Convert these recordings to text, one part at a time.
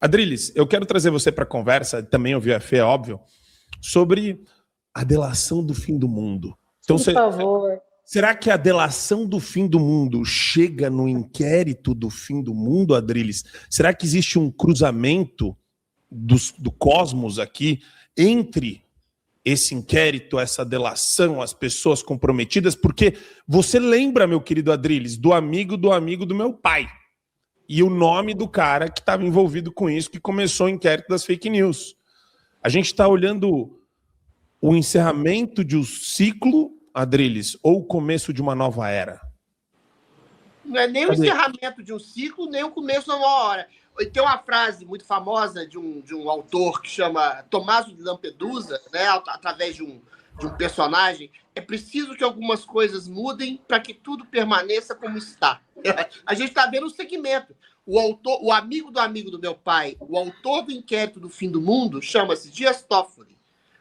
Adriles, eu quero trazer você para a conversa, também ouvir a Fê, é óbvio, sobre a delação do fim do mundo. Então, Por favor. Será que a delação do fim do mundo chega no inquérito do fim do mundo, Adriles? Será que existe um cruzamento do cosmos aqui entre esse inquérito, essa delação, as pessoas comprometidas? Porque você lembra, meu querido Adriles, do amigo do meu pai. E o nome do cara que estava envolvido com isso, que começou o inquérito das fake news. A gente está olhando o encerramento de um ciclo, Adriles, ou o começo de uma nova era? Não é nem o encerramento de um ciclo, nem o começo de uma nova hora. Tem uma frase muito famosa de um autor que chama Tommaso de Lampedusa, né, através de um personagem: é preciso que algumas coisas mudem para que tudo permaneça como está. A gente está vendo o segmento. O amigo do meu pai, o autor do inquérito do fim do mundo, chama-se Dias Toffoli.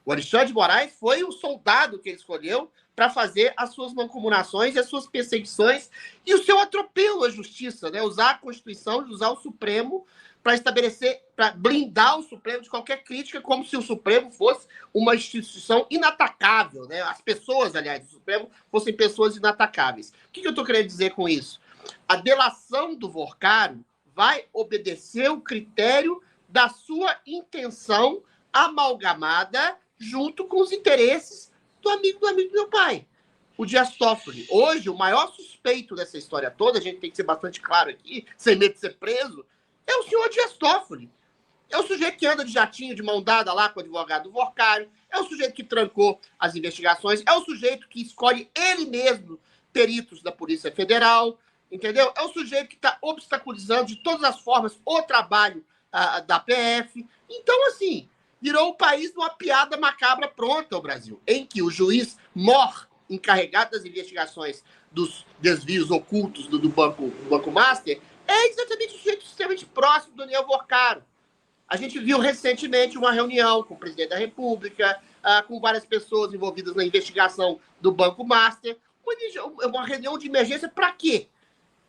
O Alexandre de Moraes foi o soldado que ele escolheu para fazer as suas mancomunações e as suas perseguições e o seu atropelo à justiça, né? Usar a Constituição, usar o Supremo para estabelecer, para blindar o Supremo de qualquer crítica, como se o Supremo fosse uma instituição inatacável, né? As pessoas, aliás, do Supremo fossem pessoas inatacáveis. O que eu estou querendo dizer com isso? A delação do Vorcaro vai obedecer o critério da sua intenção amalgamada junto com os interesses do amigo do meu pai, o Dias Toffoli. Hoje, o maior suspeito dessa história toda, a gente tem que ser bastante claro aqui, sem medo de ser preso, é o senhor Dias Toffoli. É o sujeito que anda de jatinho, de mão dada lá com o advogado do Vorcaro, é o sujeito que trancou as investigações, é o sujeito que escolhe ele mesmo peritos da Polícia Federal, entendeu? É o sujeito que está obstaculizando de todas as formas o trabalho da PF. Então, assim, virou o país de uma piada macabra pronta, o Brasil, em que o juiz mor, encarregado das investigações dos desvios ocultos do Banco Master, é exatamente o sujeito extremamente próximo do Daniel Vorcaro. A gente viu recentemente uma reunião com o presidente da República, com várias pessoas envolvidas na investigação do Banco Master, uma reunião de emergência para quê?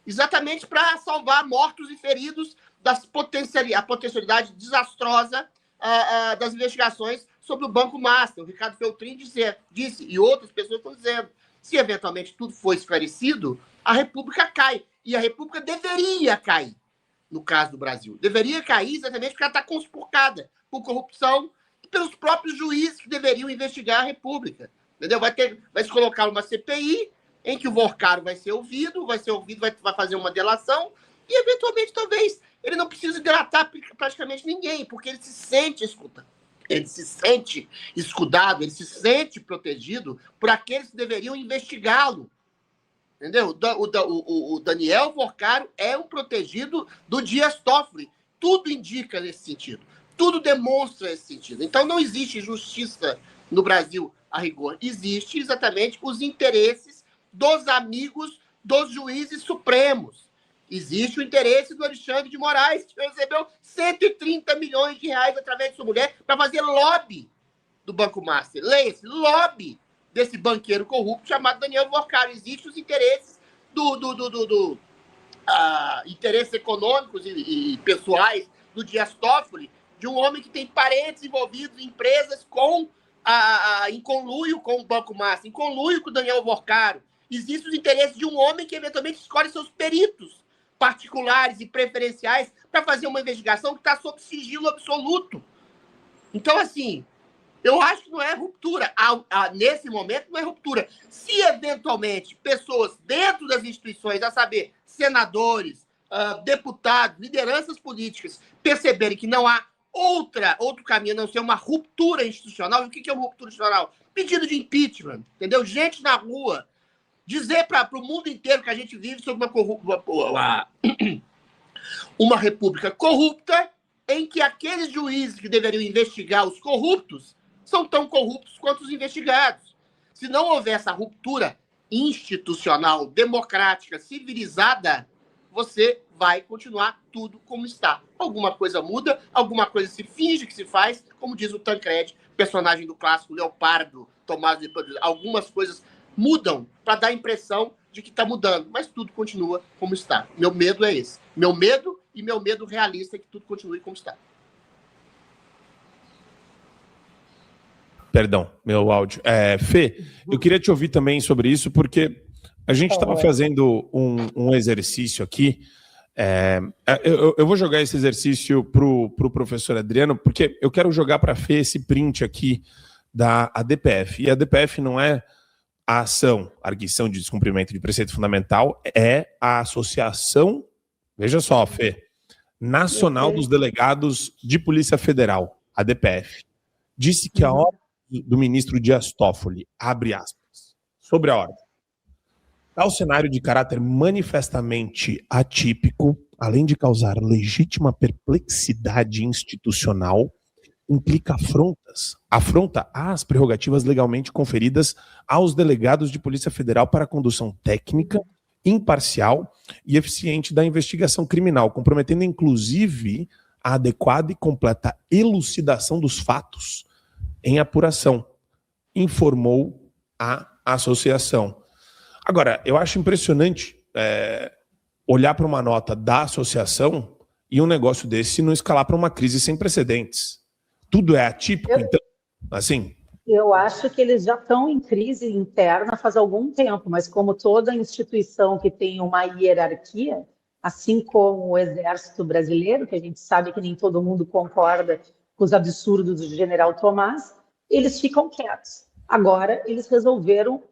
Exatamente para salvar mortos e feridos da potencialidade desastrosa das investigações sobre o Banco Master. O Ricardo Feltrin disse, e outras pessoas estão dizendo, se eventualmente tudo for esclarecido, a República cai. E a República deveria cair, no caso do Brasil. Deveria cair exatamente porque ela está conspurcada por corrupção e pelos próprios juízes que deveriam investigar a República. Entendeu? Vai se colocar uma CPI em que o Vorcaro vai ser ouvido, vai fazer uma delação e, eventualmente, talvez ele não precise delatar praticamente ninguém, porque ele se sente escutado. Ele se sente escudado, ele se sente protegido por aqueles que deveriam investigá-lo. Entendeu? O Daniel Vorcaro é um protegido do Dias Toffoli. Tudo indica nesse sentido. Tudo demonstra esse sentido. Então, não existe justiça no Brasil a rigor. Existe exatamente os interesses dos amigos dos juízes supremos. Existe o interesse do Alexandre de Moraes, que recebeu 130 milhões de reais através de sua mulher para fazer lobby do Banco Master. Leia-se, lobby desse banqueiro corrupto chamado Daniel Vorcaro. Existem os interesses interesses econômicos e pessoais do Dias Toffoli, de um homem que tem parentes envolvidos em empresas em conluio com o Banco Master, em conluio com o Daniel Vorcaro. Existem os interesses de um homem que eventualmente escolhe seus peritos particulares e preferenciais para fazer uma investigação que está sob sigilo absoluto. Então, assim, eu acho que não é ruptura. Nesse momento, não é ruptura. Se, eventualmente, pessoas dentro das instituições, a saber, senadores, deputados, lideranças políticas, perceberem que não há outro caminho a não ser uma ruptura institucional. E o que é uma ruptura institucional? Pedido de impeachment, entendeu? Gente na rua. Dizer para o mundo inteiro que a gente vive sob uma república corrupta, em que aqueles juízes que deveriam investigar os corruptos são tão corruptos quanto os investigados. Se não houver essa ruptura institucional, democrática, civilizada, você vai continuar tudo como está. Alguma coisa muda, alguma coisa se finge que se faz, como diz o Tancredi, personagem do clássico Leopardo, Tomás de Padre. Algumas coisas mudam para dar a impressão de que está mudando, mas tudo continua como está. Meu medo é esse. Meu medo e meu medo realista é que tudo continue como está. Perdão, meu áudio. Fê, eu queria te ouvir também sobre isso, porque a gente estava fazendo um exercício aqui. Eu vou jogar esse exercício para o professor Adriano, porque eu quero jogar para a Fê esse print aqui da ADPF. E a ADPF não é a ação, a arguição de descumprimento de preceito fundamental, é a Associação, veja só, Fê, Nacional dos Delegados de Polícia Federal, ADPF. Disse que a ordem do ministro Dias Toffoli, abre aspas, sobre a ordem, tal cenário de caráter manifestamente atípico, além de causar legítima perplexidade institucional, implica afronta às prerrogativas legalmente conferidas aos delegados de Polícia Federal para a condução técnica, imparcial e eficiente da investigação criminal, comprometendo inclusive a adequada e completa elucidação dos fatos em apuração, informou a associação. Agora, eu acho impressionante olhar para uma nota da associação e um negócio desse não escalar para uma crise sem precedentes. Tudo é atípico, então, assim? Eu acho que eles já estão em crise interna faz algum tempo, mas como toda instituição que tem uma hierarquia, assim como o Exército Brasileiro, que a gente sabe que nem todo mundo concorda com os absurdos do general Tomás, eles ficam quietos. Agora, eles resolveram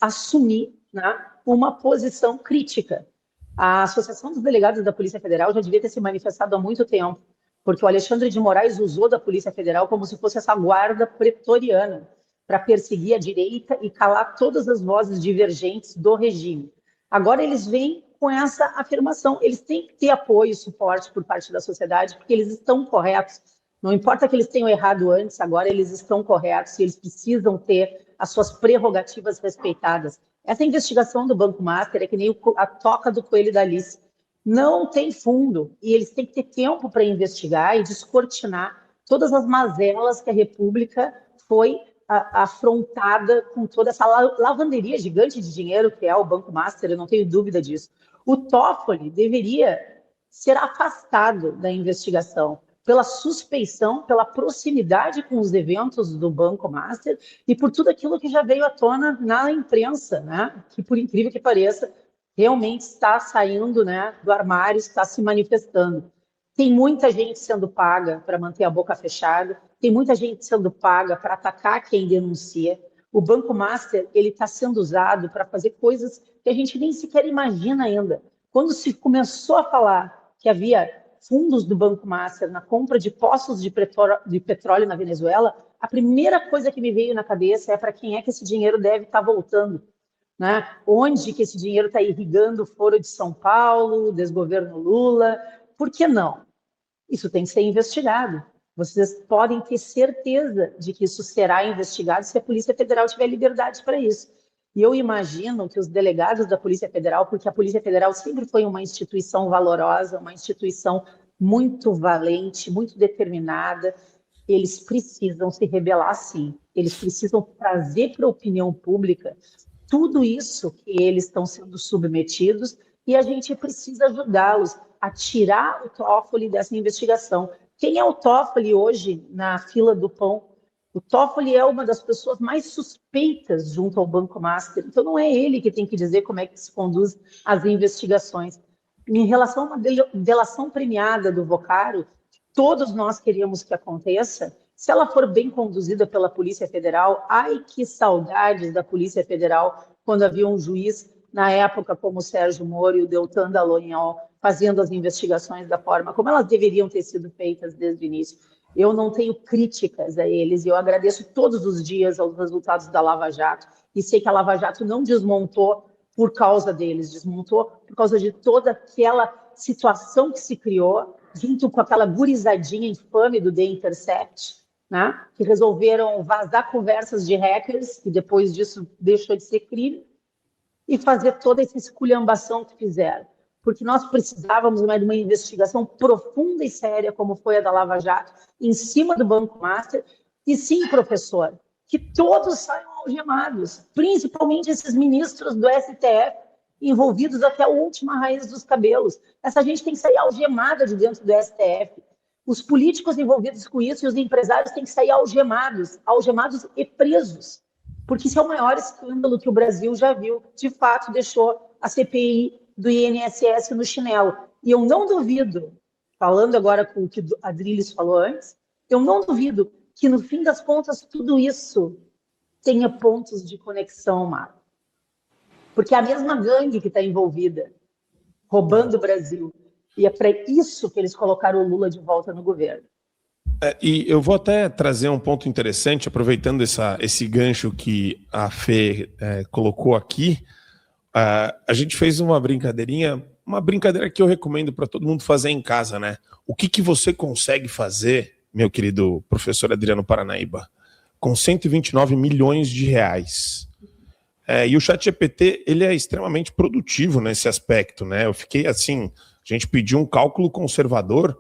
assumir, né, uma posição crítica. A Associação dos Delegados da Polícia Federal já devia ter se manifestado há muito tempo, porque o Alexandre de Moraes usou da Polícia Federal como se fosse essa guarda pretoriana para perseguir a direita e calar todas as vozes divergentes do regime. Agora eles vêm com essa afirmação. Eles têm que ter apoio e suporte por parte da sociedade, porque eles estão corretos. Não importa que eles tenham errado antes, agora eles estão corretos e eles precisam ter as suas prerrogativas respeitadas. Essa investigação do Banco Master é que nem a toca do coelho da Alice. Não tem fundo e eles têm que ter tempo para investigar e descortinar todas as mazelas que a República foi afrontada com toda essa lavanderia gigante de dinheiro que é o Banco Master, eu não tenho dúvida disso. O Toffoli deveria ser afastado da investigação pela suspeição, pela proximidade com os eventos do Banco Master e por tudo aquilo que já veio à tona na imprensa, né? Que, por incrível que pareça, realmente está saindo, né, do armário, está se manifestando. Tem muita gente sendo paga para manter a boca fechada, tem muita gente sendo paga para atacar quem denuncia. O Banco Master ele está sendo usado para fazer coisas que a gente nem sequer imagina ainda. Quando se começou a falar que havia fundos do Banco Master na compra de poços de petróleo na Venezuela, a primeira coisa que me veio na cabeça é para quem é que esse dinheiro deve estar voltando, né? Onde que esse dinheiro está irrigando o Foro de São Paulo, o desgoverno Lula? Por que não? Isso tem que ser investigado. Vocês podem ter certeza de que isso será investigado se a Polícia Federal tiver liberdade para isso. E eu imagino que os delegados da Polícia Federal, porque a Polícia Federal sempre foi uma instituição valorosa, uma instituição muito valente, muito determinada, eles precisam se rebelar sim. Eles precisam trazer para a opinião pública tudo isso que eles estão sendo submetidos e a gente precisa ajudá-los a tirar o Toffoli dessa investigação. Quem é o Toffoli hoje na fila do pão? O Toffoli é uma das pessoas mais suspeitas junto ao Banco Master, então não é ele que tem que dizer como é que se conduz as investigações. Em relação a uma delação premiada do Vocaro, todos nós queríamos que aconteça, se ela for bem conduzida pela Polícia Federal, ai que saudades da Polícia Federal quando havia um juiz, na época como o Sérgio Moro e o Deltan Dallagnol, fazendo as investigações da forma como elas deveriam ter sido feitas desde o início. Eu não tenho críticas a eles, e eu agradeço todos os dias aos resultados da Lava Jato, e sei que a Lava Jato não desmontou por causa deles, desmontou por causa de toda aquela situação que se criou, junto com aquela gurizadinha infame do The Intercept, né, que resolveram vazar conversas de hackers, que depois disso deixou de ser crime, e fazer toda essa esculhambação que fizeram. Porque nós precisávamos de uma investigação profunda e séria, como foi a da Lava Jato, em cima do Banco Master. E sim, professor, que todos saiam algemados, principalmente esses ministros do STF, envolvidos até a última raiz dos cabelos. Essa gente tem que sair algemada de dentro do STF. Os políticos envolvidos com isso e os empresários têm que sair algemados e presos. Porque isso é o maior escândalo que o Brasil já viu. De fato, deixou a CPI do INSS no chinelo. E eu não duvido, falando agora com o que a Adriles falou antes, eu não duvido que, no fim das contas, tudo isso tenha pontos de conexão, Marco. Porque é a mesma gangue que está envolvida, roubando o Brasil. E é para isso que eles colocaram o Lula de volta no governo. E eu vou até trazer um ponto interessante, aproveitando esse gancho que a Fê colocou aqui. A gente fez uma brincadeira que eu recomendo para todo mundo fazer em casa, né? O que você consegue fazer, meu querido professor Adriano Paranaíba, com 129 milhões de reais? E o ChatGPT, ele é extremamente produtivo nesse aspecto, né? Eu fiquei assim, a gente pediu um cálculo conservador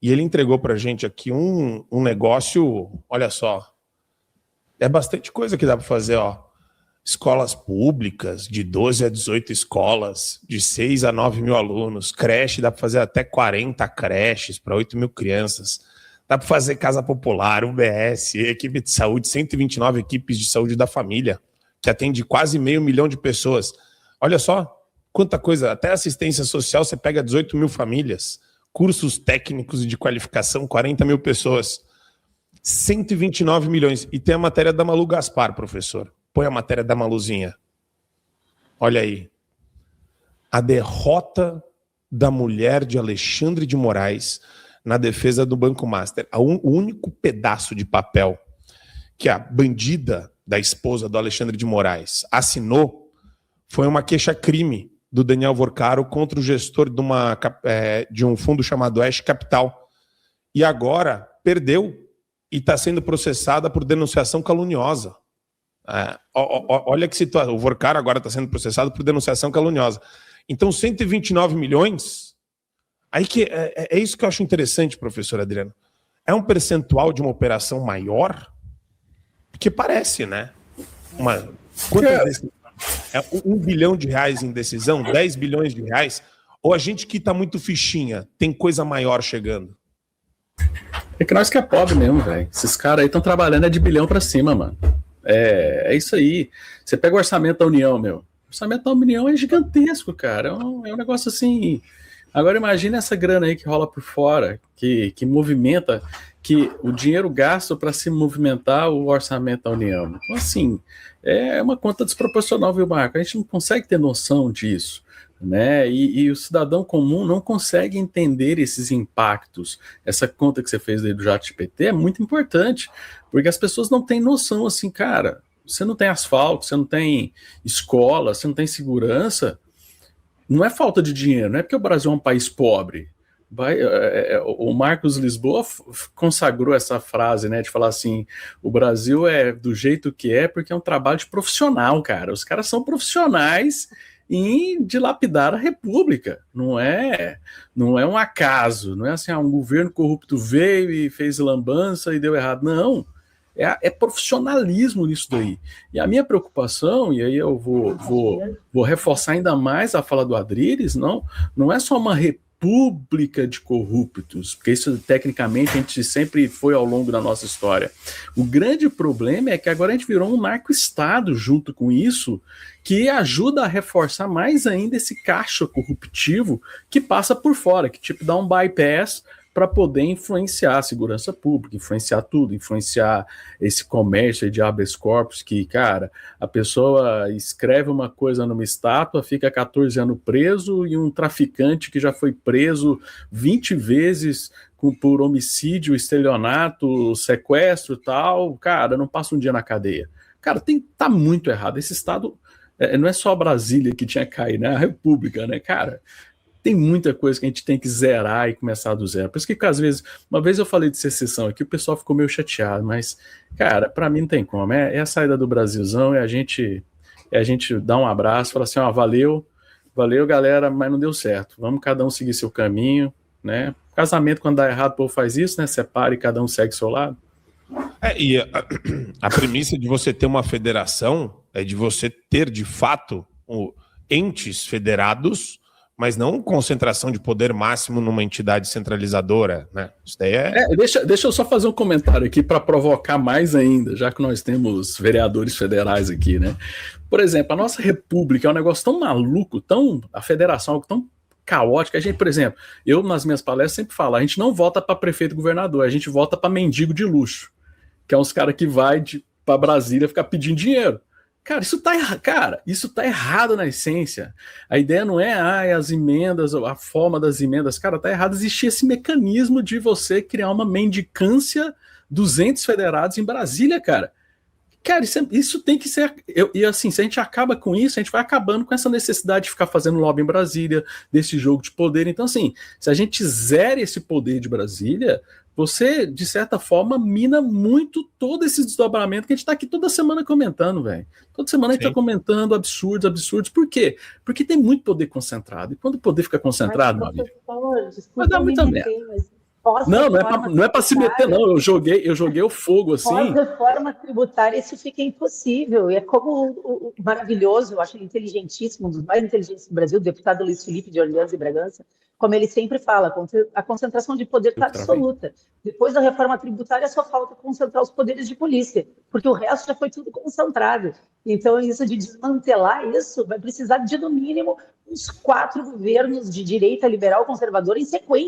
e ele entregou para a gente aqui um negócio, olha só, é bastante coisa que dá para fazer, ó. Escolas públicas, de 12 a 18 escolas, de 6 a 9 mil alunos, creche, dá para fazer até 40 creches para 8 mil crianças, dá para fazer casa popular, UBS, equipe de saúde, 129 equipes de saúde da família, que atende quase 500 mil de pessoas. Olha só quanta coisa, até assistência social você pega 18 mil famílias, cursos técnicos e de qualificação, 40 mil pessoas, 129 milhões. E tem a matéria da Malu Gaspar, professor. Põe a matéria da Maluzinha. Olha aí. A derrota da mulher de Alexandre de Moraes na defesa do Banco Master. O único pedaço de papel que a bandida da esposa do Alexandre de Moraes assinou foi uma queixa-crime do Daniel Vorcaro contra o gestor de um fundo chamado Oeste Capital. E agora perdeu e está sendo processada por denunciação caluniosa. Olha que situação. O Vorcaro agora está sendo processado por denunciação caluniosa. Então, 129 milhões... Aí que é isso que eu acho interessante, professor Adriano. É um percentual de uma operação maior? Porque parece, né? É 1 bilhão de reais em decisão, 10 bilhões de reais, ou a gente que tá muito fichinha, tem coisa maior chegando? É que nós que é pobre mesmo, velho. Esses caras aí estão trabalhando de bilhão pra cima, mano. É isso aí. Você pega o orçamento da União, meu. O orçamento da União é gigantesco, cara. É um negócio assim... Agora imagina essa grana aí que rola por fora, que movimenta, que o dinheiro gasto para se movimentar o orçamento da União. Então, assim, é uma conta desproporcional, viu, Marco? A gente não consegue ter noção disso, né? E o cidadão comum não consegue entender esses impactos. Essa conta que você fez aí do ChatGPT é muito importante, porque as pessoas não têm noção, assim, cara, você não tem asfalto, você não tem escola, você não tem segurança. Não é falta de dinheiro, não é porque o Brasil é um país pobre. O Marcos Lisboa consagrou essa frase, né, de falar assim, o Brasil é do jeito que é porque é um trabalho de profissional, cara. Os caras são profissionais em dilapidar a república. Não é um acaso, não é assim, um governo corrupto veio e fez lambança e deu errado. Não. É profissionalismo nisso daí. E a minha preocupação, e aí eu vou reforçar ainda mais a fala do Adriles, não é só uma república de corruptos, porque isso tecnicamente a gente sempre foi ao longo da nossa história. O grande problema é que agora a gente virou um narco-estado junto com isso, que ajuda a reforçar mais ainda esse caixa corruptivo que passa por fora, que tipo dá um bypass para poder influenciar a segurança pública, influenciar tudo, influenciar esse comércio de habeas corpus, que, cara, a pessoa escreve uma coisa numa estátua, fica 14 anos preso, e um traficante que já foi preso 20 vezes por homicídio, estelionato, sequestro e tal, cara, não passa um dia na cadeia. Cara, tá muito errado. Esse estado, não é só Brasília que tinha que cair, né? A República, né, cara? Tem muita coisa que a gente tem que zerar e começar do zero. Por isso que, às vezes, uma vez eu falei de secessão aqui, o pessoal ficou meio chateado, mas, cara, pra mim não tem como. É a saída do Brasilzão, a gente dá um abraço, fala assim, ó, valeu, galera, mas não deu certo. Vamos cada um seguir seu caminho, né? Casamento, quando dá errado, o povo faz isso, né? Separa e cada um segue seu lado. E a premissa de você ter uma federação é de você ter, de fato, entes federados, mas não concentração de poder máximo numa entidade centralizadora, né? Isso daí deixa eu só fazer um comentário aqui para provocar mais ainda, já que nós temos vereadores federais aqui, né? Por exemplo, a nossa república é um negócio tão maluco, a federação é algo tão caótico. A gente, por exemplo, eu nas minhas palestras sempre falo, a gente não vota para prefeito e governador, a gente vota para mendigo de luxo, que é uns caras que vai para Brasília ficar pedindo dinheiro. Cara, isso tá errado na essência. A ideia não é as emendas, a forma das emendas. Cara, tá errado existir esse mecanismo de você criar uma mendicância dos entes federados em Brasília, cara. Cara, isso tem que ser... E assim, se a gente acaba com isso, a gente vai acabando com essa necessidade de ficar fazendo lobby em Brasília, desse jogo de poder. Então, assim, se a gente zera esse poder de Brasília, você, de certa forma, mina muito todo esse desdobramento que a gente tá aqui toda semana comentando, velho. Toda semana a gente tá comentando absurdos. Por quê? Porque tem muito poder concentrado. E quando o poder fica concentrado, meu amigo, vai dar muita merda. Não é para se meter, não. Eu joguei o fogo assim. Pós-reforma tributária, isso fica impossível. E é como o maravilhoso, eu acho ele inteligentíssimo, um dos mais inteligentes do Brasil, o deputado Luiz Felipe de Orleans e Bragança, como ele sempre fala, a concentração de poder está absoluta. Depois da reforma tributária, só falta concentrar os poderes de polícia, porque o resto já foi tudo concentrado. Então, isso de desmantelar isso vai precisar de, no mínimo, uns 4 governos de direita liberal conservadora em sequência.